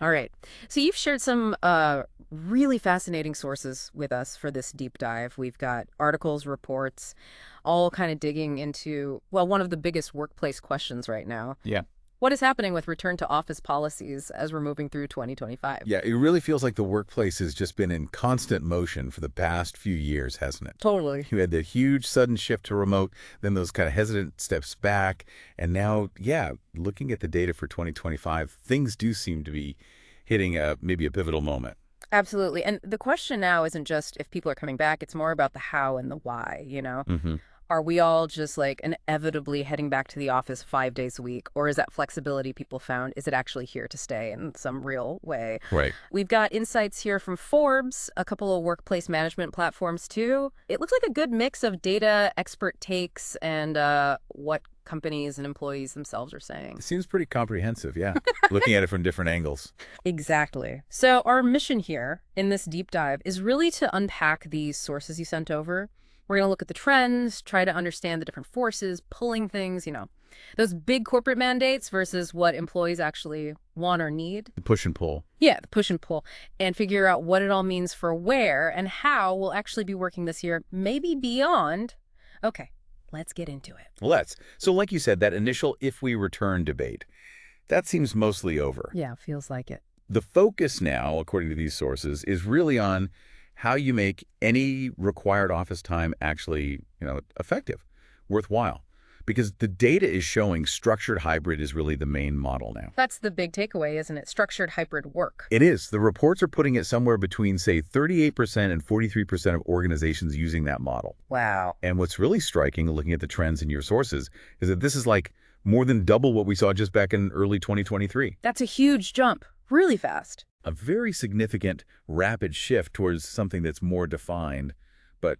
All right. So you've shared some really fascinating sources with us for this deep dive. We've got articles, reports, all kind of digging into, well, one of the biggest workplace questions right now. Yeah. What is happening with return to office policies as we're moving through 2025? Yeah, it really feels like the workplace has just been in constant motion for the past few years, hasn't it? Totally. You had the huge sudden shift to remote, then those kind of hesitant steps back, and now, yeah, looking at the data for 2025, things do seem to be hitting maybe a pivotal moment. Absolutely. And the question now isn't just if people are coming back, it's more about the how and the why, you know? Hmm. Are we all just like inevitably heading back to the office 5 days a week? Or is that flexibility people found, is it actually here to stay in some real way? Right. We've got insights here from Forbes, a couple of workplace management platforms too. It looks like a good mix of data, expert takes, and what companies and employees themselves are saying. It seems pretty comprehensive, yeah. Looking at it from different angles. Exactly. So our mission here in this deep dive is really to unpack these sources you sent over. We're going to look at the trends, try to understand the different forces, pulling things, those big corporate mandates versus what employees actually want or need. The push and pull. Yeah, the push and pull, and figure out what it all means for where and how we'll actually be working this year, maybe beyond. Okay, let's get into it. Let's. So like you said, that initial if we return debate, that seems mostly over. Yeah, feels like it. The focus now, according to these sources, is really on how you make any required office time actually, effective, worthwhile. Because the data is showing structured hybrid is really the main model now. That's the big takeaway, isn't it? Structured hybrid work. It is. The reports are putting it somewhere between, say, 38% and 43% of organizations using that model. Wow. And what's really striking, looking at the trends in your sources, is that this is like more than double what we saw just back in early 2023. That's a huge jump, really fast. A very significant, rapid shift towards something that's more defined, but,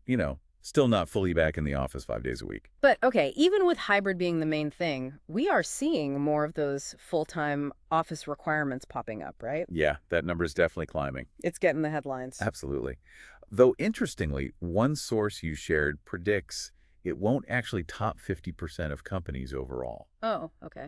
still not fully back in the office 5 days a week. But okay, even with hybrid being the main thing, we are seeing more of those full-time office requirements popping up, right? Yeah, that number is definitely climbing. It's getting the headlines. Absolutely. Though, interestingly, one source you shared predicts it won't actually top 50% of companies overall. Oh, okay.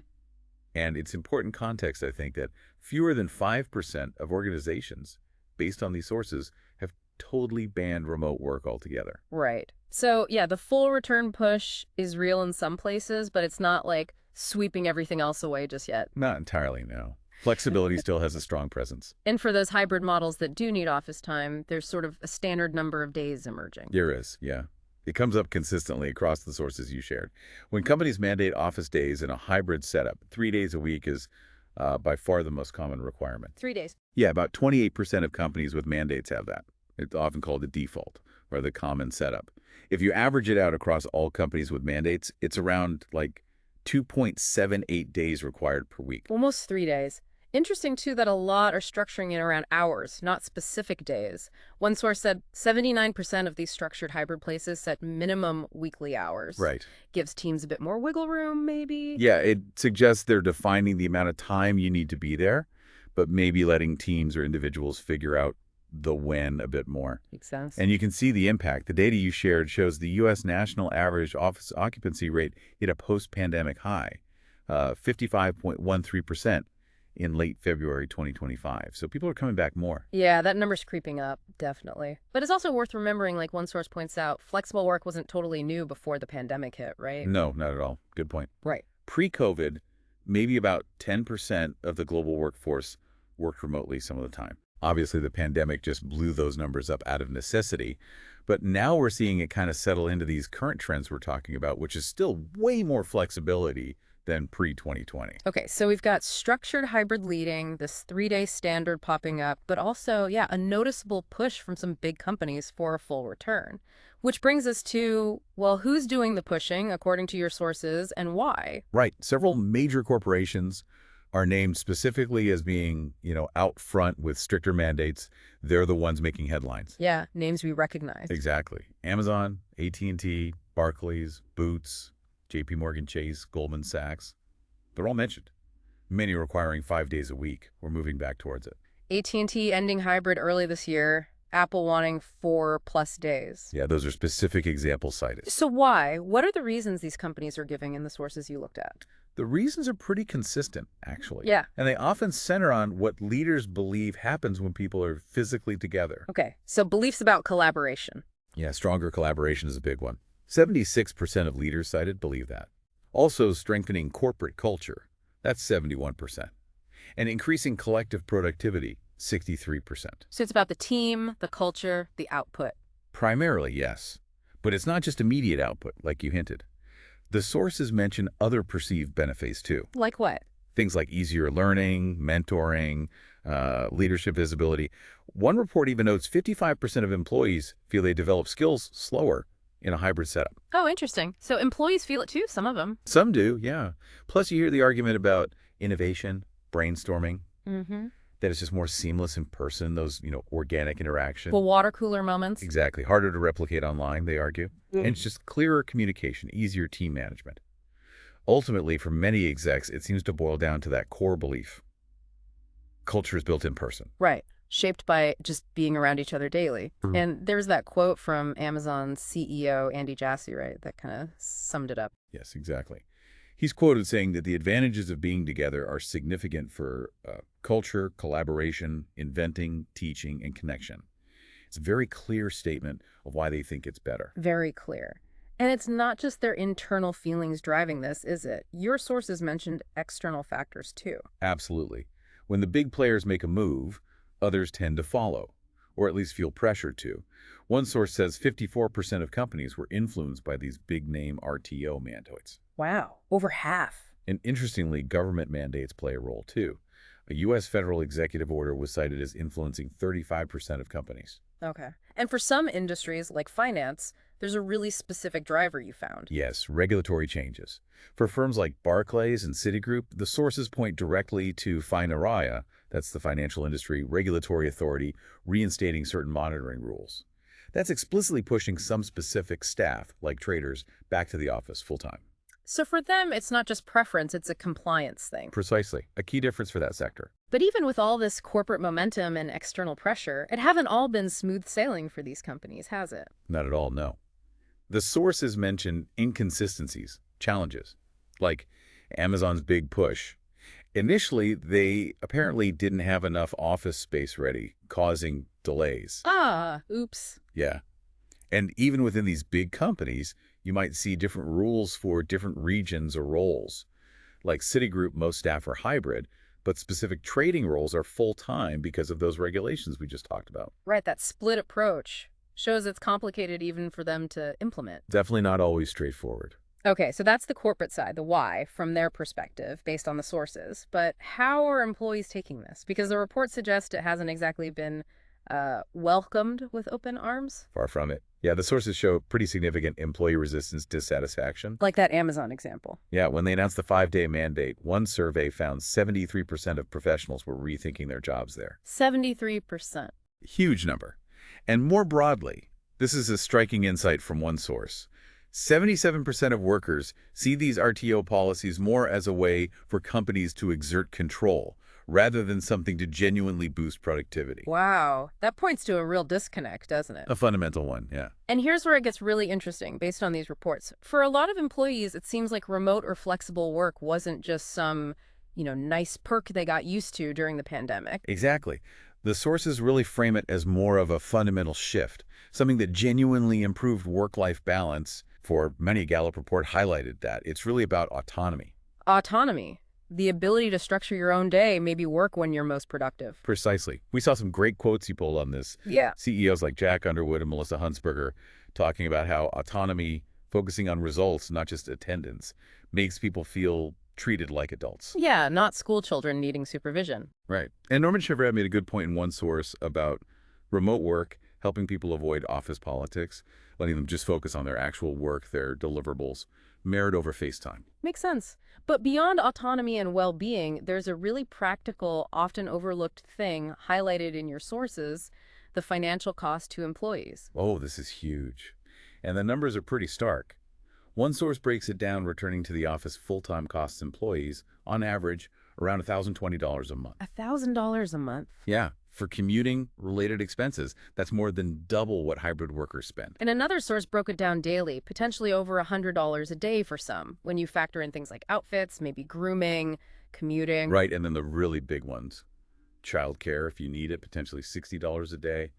And it's important context, I think, that fewer than 5% of organizations, based on these sources, have totally banned remote work altogether. Right. So, yeah, the full return push is real in some places, but it's not like sweeping everything else away just yet. Not entirely, no. Flexibility still has a strong presence. And for those hybrid models that do need office time, there's sort of a standard number of days emerging. There is, yeah. It comes up consistently across the sources you shared. When companies mandate office days in a hybrid setup, 3 days a week is by far the most common requirement. 3 days. Yeah, about 28% of companies with mandates have that. It's often called the default or the common setup. If you average it out across all companies with mandates, it's around like 2.78 days required per week. Almost 3 days. Interesting, too, that a lot are structuring it around hours, not specific days. One source said 79% of these structured hybrid places set minimum weekly hours. Right. Gives teams a bit more wiggle room, maybe? Yeah, it suggests they're defining the amount of time you need to be there, but maybe letting teams or individuals figure out the when a bit more. Makes sense. And you can see the impact. The data you shared shows the U.S. national average office occupancy rate hit a post-pandemic high, 55.13% in late February 2025. So people are coming back more. Yeah, that number's creeping up, definitely. But it's also worth remembering, like one source points out, flexible work wasn't totally new before the pandemic hit, right? No, not at all. Good point. Right. Pre-COVID, maybe about 10% of the global workforce worked remotely some of the time. Obviously, the pandemic just blew those numbers up out of necessity. But now we're seeing it kind of settle into these current trends we're talking about, which is still way more flexibility than pre-2020. Okay, so we've got structured hybrid leading, this 3-day standard popping up, but also, yeah, a noticeable push from some big companies for a full return. Which brings us to, well, who's doing the pushing, according to your sources, and why? Right. Several major corporations are named specifically as being, out front with stricter mandates. They're the ones making headlines. Yeah, names we recognize. Exactly. Amazon, AT&T, Barclays, Boots, JP Morgan Chase, Goldman Sachs. They're all mentioned. Many requiring 5 days a week. We're moving back towards it. AT&T ending hybrid early this year, Apple wanting 4+ days. Yeah, those are specific examples cited. So why? What are the reasons these companies are giving in the sources you looked at? The reasons are pretty consistent, actually. Yeah. And they often center on what leaders believe happens when people are physically together. Okay. So beliefs about collaboration. Yeah, stronger collaboration is a big one. 76% of leaders cited believe that. Also, strengthening corporate culture, that's 71%. And increasing collective productivity, 63%. So it's about the team, the culture, the output. Primarily, yes. But it's not just immediate output, like you hinted. The sources mention other perceived benefits, too. Like what? Things like easier learning, mentoring, leadership visibility. One report even notes 55% of employees feel they develop skills slower in a hybrid setup. Oh, interesting. So employees feel it too, some of them. Some do, yeah. Plus, you hear the argument about innovation, brainstorming, Mm-hmm. that it's just more seamless in person, those, organic interaction. Well, water cooler moments. Exactly. Harder to replicate online, they argue. And it's just clearer communication, easier team management. Ultimately, for many execs, it seems to boil down to that core belief. Culture is built in person. Right. Shaped by just being around each other daily. And there's that quote from Amazon's CEO, Andy Jassy, right? That kind of summed it up. Yes, exactly. He's quoted saying that the advantages of being together are significant for culture, collaboration, inventing, teaching, and connection. It's a very clear statement of why they think it's better. Very clear. And it's not just their internal feelings driving this, is it? Your sources mentioned external factors too. Absolutely. When the big players make a move, others tend to follow, or at least feel pressured to. One source says 54% of companies were influenced by these big-name RTO mandates. Wow. Over half. And interestingly, government mandates play a role too. A U.S. federal executive order was cited as influencing 35% of companies. Okay. And for some industries, like finance, there's a really specific driver you found. Yes, regulatory changes. For firms like Barclays and Citigroup, the sources point directly to FINRA, that's the Financial Industry Regulatory Authority, reinstating certain monitoring rules. That's explicitly pushing some specific staff, like traders, back to the office full-time. So for them, it's not just preference, it's a compliance thing. Precisely. A key difference for that sector. But even with all this corporate momentum and external pressure, it haven't all been smooth sailing for these companies, has it? Not at all, no. The sources mention inconsistencies, challenges, like Amazon's big push. Initially, they apparently didn't have enough office space ready, causing delays. Ah, oops. Yeah. And even within these big companies, you might see different rules for different regions or roles. Like Citigroup, most staff are hybrid, but specific trading roles are full-time because of those regulations we just talked about. Right, that split approach shows it's complicated even for them to implement. Definitely not always straightforward. Okay, so that's the corporate side, the why, from their perspective, based on the sources. But how are employees taking this? Because the report suggests it hasn't exactly been welcomed with open arms. Far from it. Yeah, the sources show pretty significant employee resistance dissatisfaction. Like that Amazon example. Yeah, when they announced the 5-day mandate, one survey found 73% of professionals were rethinking their jobs there. 73%. Huge number. And more broadly, this is a striking insight from one source. 77% of workers see these RTO policies more as a way for companies to exert control, rather than something to genuinely boost productivity. Wow, that points to a real disconnect, doesn't it? A fundamental one, yeah. And here's where it gets really interesting based on these reports. For a lot of employees, it seems like remote or flexible work wasn't just some, nice perk they got used to during the pandemic. Exactly. The sources really frame it as more of a fundamental shift, something that genuinely improved work-life balance. For many, a Gallup report highlighted that. It's really about autonomy. Autonomy. The ability to structure your own day, maybe work when you're most productive. Precisely. We saw some great quotes you pulled on this. Yeah. CEOs like Jack Underwood and Melissa Huntsberger talking about how autonomy, focusing on results, not just attendance, makes people feel treated like adults. Yeah, not school children needing supervision. Right. And Norman Chevret made a good point in one source about remote work, helping people avoid office politics, letting them just focus on their actual work, their deliverables, merit over FaceTime. Makes sense. But beyond autonomy and well-being, there's a really practical, often overlooked thing highlighted in your sources, the financial cost to employees. Oh, this is huge. And the numbers are pretty stark. One source breaks it down, returning to the office full-time costs employees, on average, around $1,020 a month. $1,000 a month? Yeah, For commuting-related expenses, that's more than double what hybrid workers spend. And another source broke it down daily, potentially over $100 a day for some, when you factor in things like outfits, maybe grooming, commuting. Right, and then the really big ones. Childcare, if you need it, potentially $60 a day.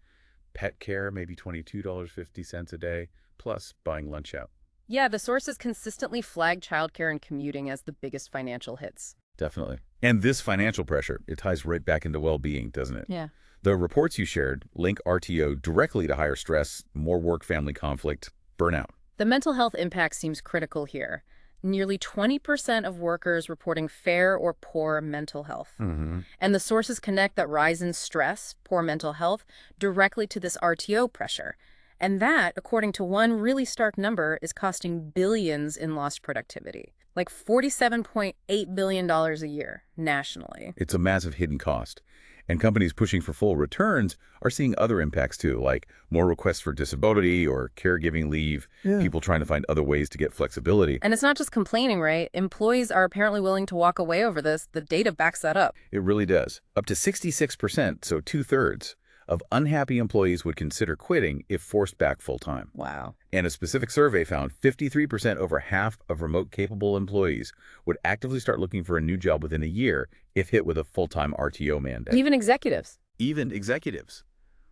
Pet care, maybe $22.50 a day, plus buying lunch out. Yeah, the sources consistently flag childcare and commuting as the biggest financial hits. Definitely. And this financial pressure, it ties right back into well-being, doesn't it? Yeah. The reports you shared link RTO directly to higher stress, more work-family conflict, burnout. The mental health impact seems critical here. Nearly 20% of workers reporting fair or poor mental health. And the sources connect that rise in stress, poor mental health, directly to this RTO pressure. And that, according to one really stark number, is costing billions in lost productivity. Like $47.8 billion a year, nationally. It's a massive hidden cost. And companies pushing for full returns are seeing other impacts too, like more requests for disability or caregiving leave, people trying to find other ways to get flexibility. And it's not just complaining, right? Employees are apparently willing to walk away over this. The data backs that up. It really does. Up to 66%, so two-thirds, of unhappy employees would consider quitting if forced back full-time. Wow. And a specific survey found 53%, over half of remote-capable employees, would actively start looking for a new job within a year if hit with a full-time RTO mandate. Even executives. Even executives.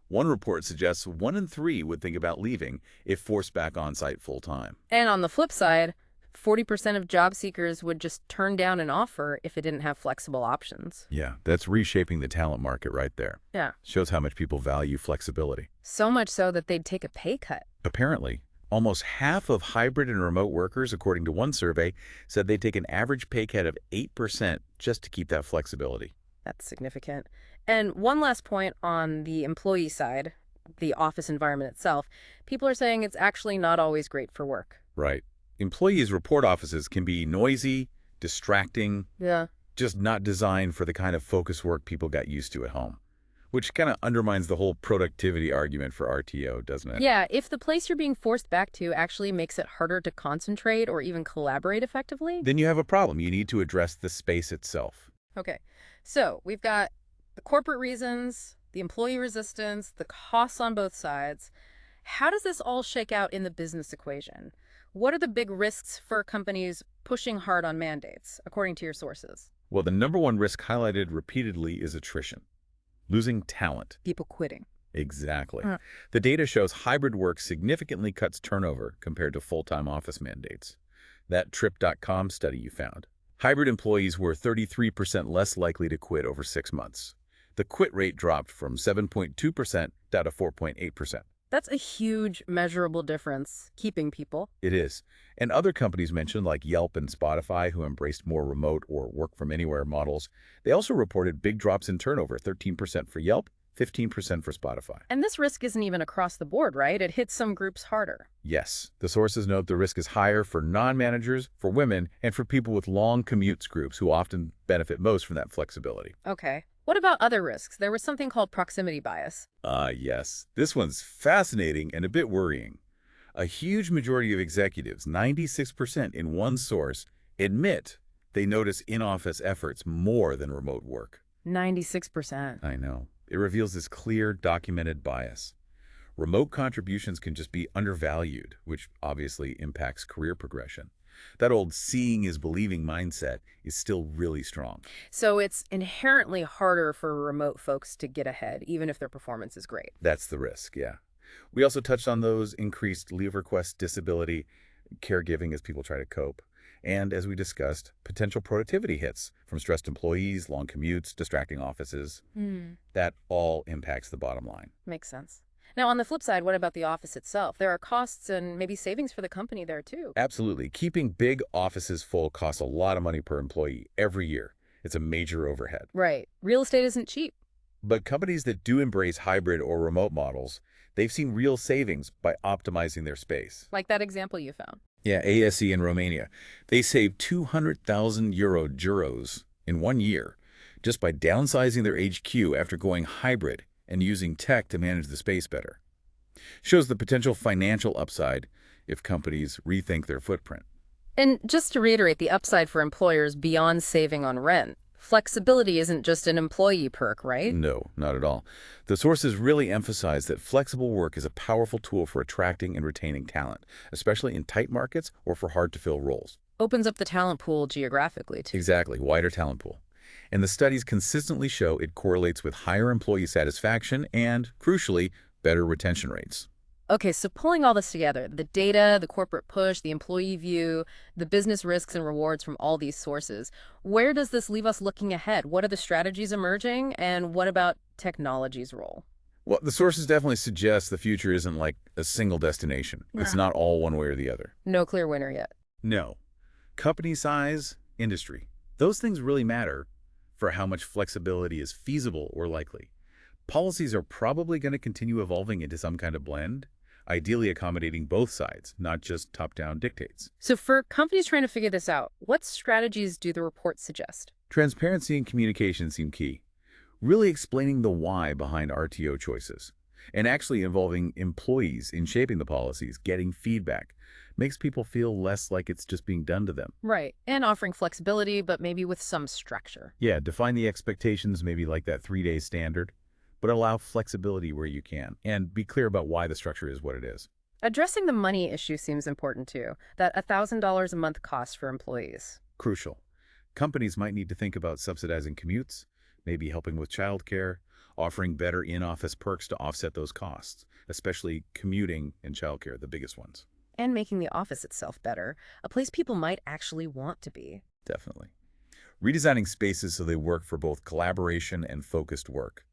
One report suggests 1 in 3 would think about leaving if forced back on-site full-time. And on the flip side, 40% of job seekers would just turn down an offer if it didn't have flexible options. Yeah, that's reshaping the talent market right there. Yeah. Shows how much people value flexibility. So much so that they'd take a pay cut. Apparently, almost half of hybrid and remote workers, according to one survey, said they'd take an average pay cut of 8% just to keep that flexibility. That's significant. And one last point on the employee side, the office environment itself, people are saying it's actually not always great for work. Right. Employees report offices can be noisy, distracting, just not designed for the kind of focused work people got used to at home, which kind of undermines the whole productivity argument for RTO, doesn't it? Yeah, if the place you're being forced back to actually makes it harder to concentrate or even collaborate effectively. Then you have a problem. You need to address the space itself. Okay, so we've got the corporate reasons, the employee resistance, the costs on both sides. How does this all shake out in the business equation? What are the big risks for companies pushing hard on mandates, according to your sources? Well, the number one risk highlighted repeatedly is attrition. Losing talent. People quitting. Exactly. The data shows hybrid work significantly cuts turnover compared to full-time office mandates. That Trip.com study you found. Hybrid employees were 33% less likely to quit over 6 months. The quit rate dropped from 7.2% down to 4.8%. That's a huge measurable difference, keeping people. It is. And other companies mentioned, like Yelp and Spotify, who embraced more remote or work-from-anywhere models, they also reported big drops in turnover, 13% for Yelp, 15% for Spotify. And this risk isn't even across the board, right? It hits some groups harder. Yes. The sources note the risk is higher for non-managers, for women, and for people with long commutes groups who often benefit most from that flexibility. Okay. What about other risks? There was something called proximity bias. Yes. This one's fascinating and a bit worrying. A huge majority of executives, 96% in one source, admit they notice in-office efforts more than remote work. 96%. I know. It reveals this clear, documented bias. Remote contributions can just be undervalued, which obviously impacts career progression. That old seeing is believing mindset is still really strong. So it's inherently harder for remote folks to get ahead, even if their performance is great. That's the risk, yeah. We also touched on those increased leave requests, disability, caregiving as people try to cope. And as we discussed, potential productivity hits from stressed employees, long commutes, distracting offices. That all impacts the bottom line. Makes sense. Now, on the flip side, what about the office itself? There are costs and maybe savings for the company there, too. Absolutely. Keeping big offices full costs a lot of money per employee every year. It's a major overhead. Right. Real estate isn't cheap. But companies that do embrace hybrid or remote models, they've seen real savings by optimizing their space. Like that example you found. Yeah, ASE in Romania. They saved 200,000 euros in 1 year just by downsizing their HQ after going hybrid and using tech to manage the space better. Shows the potential financial upside if companies rethink their footprint. And just to reiterate, the upside for employers beyond saving on rent, Flexibility isn't just an employee perk, right? No, not at all. The sources really emphasize that flexible work is a powerful tool for attracting and retaining talent, especially in tight markets or for hard-to-fill roles. Opens up the talent pool geographically, too. Exactly, wider talent pool. And the studies consistently show it correlates with higher employee satisfaction and, crucially, better retention rates. Okay, so pulling all this together, the data, the corporate push, the employee view, the business risks and rewards from all these sources, where does this leave us looking ahead? What are the strategies emerging, and what about technology's role? Well, the sources definitely suggest the future isn't like a single destination. It's Yeah. not all one way or the other. No clear winner yet. No. Company size, industry. Those things really matter for how much flexibility is feasible or likely. Policies are probably going to continue evolving into some kind of blend, ideally accommodating both sides, not just top-down dictates. So for companies trying to figure this out, what strategies do the reports suggest? Transparency and communication seem key. Really explaining the why behind RTO choices, and actually involving employees in shaping the policies, getting feedback, makes people feel less like it's just being done to them. Right, and offering flexibility, but maybe with some structure. Yeah, define the expectations, maybe like that 3-day standard, but allow flexibility where you can, and be clear about why the structure is what it is. Addressing the money issue seems important too, that $1,000 a month cost for employees. Crucial. Companies might need to think about subsidizing commutes, maybe helping with childcare, offering better in-office perks to offset those costs, especially commuting and childcare, the biggest ones. And making the office itself better, a place people might actually want to be. Definitely. Redesigning spaces so they work for both collaboration and focused work.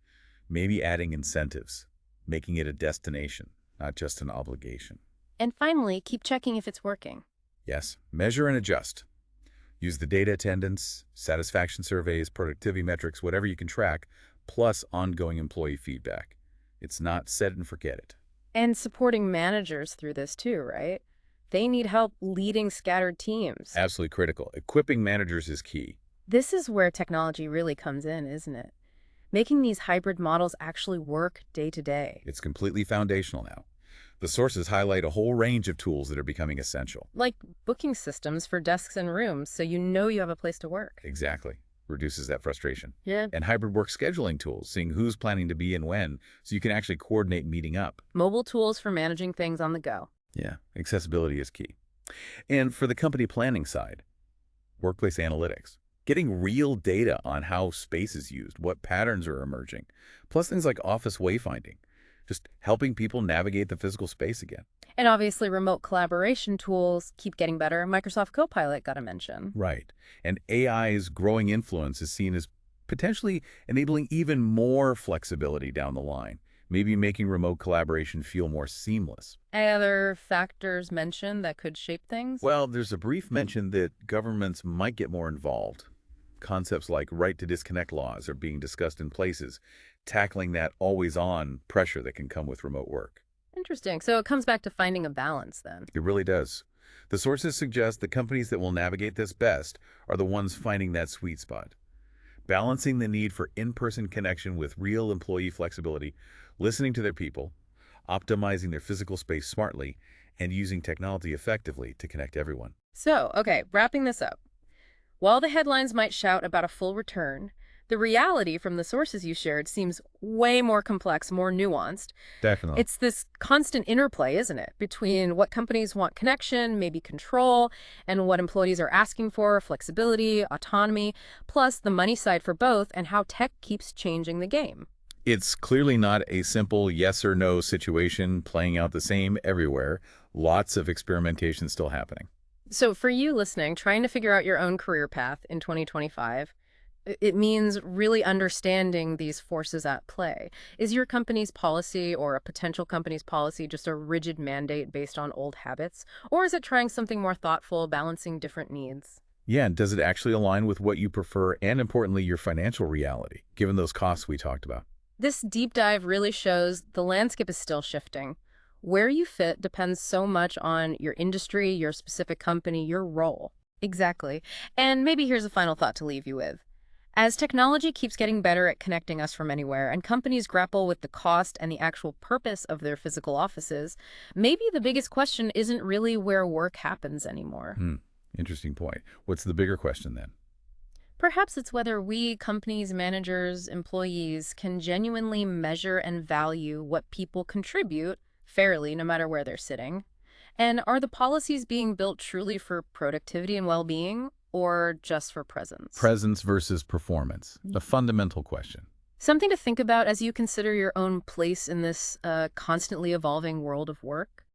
Maybe adding incentives, making it a destination, not just an obligation. And finally, keep checking if it's working. Yes, measure and adjust. Use the data attendance, satisfaction surveys, productivity metrics, whatever you can track, plus ongoing employee feedback. It's not set and forget it. And supporting managers through this too, right? They need help leading scattered teams. Absolutely critical. Equipping managers is key. This is where technology really comes in, isn't it? Making these hybrid models actually work day to day. It's completely foundational now. The sources highlight a whole range of tools that are becoming essential. Like booking systems for desks and rooms so you know you have a place to work. Exactly. Reduces that frustration. Yeah. And hybrid work scheduling tools, seeing who's planning to be and when, so you can actually coordinate meeting up. Mobile tools for managing things on the go. Yeah, accessibility is key. And for the company planning side, workplace analytics. Getting real data on how space is used, what patterns are emerging, plus things like office wayfinding. Just helping people navigate the physical space again. And obviously remote collaboration tools keep getting better. Microsoft Copilot got to mention. Right. And AI's growing influence is seen as potentially enabling even more flexibility down the line, maybe making remote collaboration feel more seamless. Any other factors mentioned that could shape things? Well, there's a brief mention that governments might get more involved. Concepts like right to disconnect laws are being discussed in places, tackling that always-on pressure that can come with remote work. Interesting. So it comes back to finding a balance then. It really does. The sources suggest the companies that will navigate this best are the ones finding that sweet spot. Balancing the need for in-person connection with real employee flexibility, listening to their people, optimizing their physical space smartly, and using technology effectively to connect everyone. So, okay, wrapping this up. While the headlines might shout about a full return, the reality from the sources you shared seems way more complex, more nuanced. Definitely. It's this constant interplay, isn't it, between what companies want connection, maybe control, and what employees are asking for, flexibility, autonomy, plus the money side for both and how tech keeps changing the game. It's clearly not a simple yes or no situation playing out the same everywhere. Lots of experimentation still happening. So for you listening, trying to figure out your own career path in 2025, it means really understanding these forces at play. Is your company's policy or a potential company's policy just a rigid mandate based on old habits? Or is it trying something more thoughtful, balancing different needs? Yeah, and does it actually align with what you prefer and, importantly, your financial reality, given those costs we talked about? This deep dive really shows the landscape is still shifting. Where you fit depends so much on your industry, your specific company, your role. Exactly. And maybe here's a final thought to leave you with. As technology keeps getting better at connecting us from anywhere and companies grapple with the cost and the actual purpose of their physical offices, maybe the biggest question isn't really where work happens anymore. Interesting point. What's the bigger question then? Perhaps it's whether we, companies, managers, employees, can genuinely measure and value what people contribute fairly, no matter where they're sitting. And are the policies being built truly for productivity and well-being, or just for presence? Presence versus performance, a fundamental question. Something to think about as you consider your own place in this constantly evolving world of work.